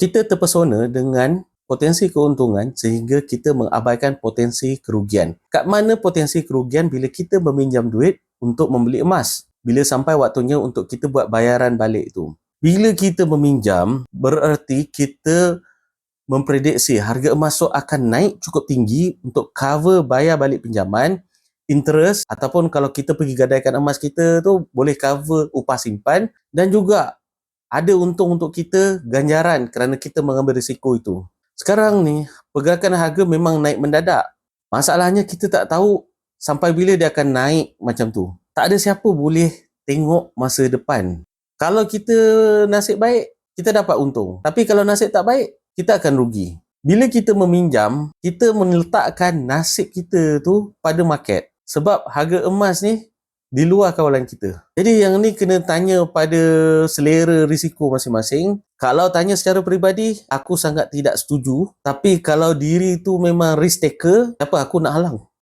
Kita terpesona dengan potensi keuntungan sehingga kita mengabaikan potensi kerugian. Kat mana potensi kerugian bila kita meminjam duit untuk membeli emas? Bila sampai waktunya untuk kita buat bayaran balik tu. Bila kita meminjam, bererti kita memprediksi harga emas tu akan naik cukup tinggi untuk cover bayar balik pinjaman, interest, ataupun kalau kita pergi gadaikan emas kita tu boleh cover upah simpan, dan juga ada untung untuk kita, ganjaran kerana kita mengambil risiko itu. Sekarang ni, pergerakan harga memang naik mendadak. Masalahnya kita tak tahu sampai bila dia akan naik macam tu. Tak ada siapa boleh tengok masa depan. Kalau kita nasib baik, kita dapat untung. Tapi kalau nasib tak baik, kita akan rugi. Bila kita meminjam, kita meletakkan nasib kita tu pada market. Sebab harga emas ni di luar kawalan kita. Jadi yang ni kena tanya pada selera risiko masing-masing. Kalau tanya secara peribadi, aku sangat tidak setuju. Tapi kalau diri tu memang risk taker, apa aku nak halang?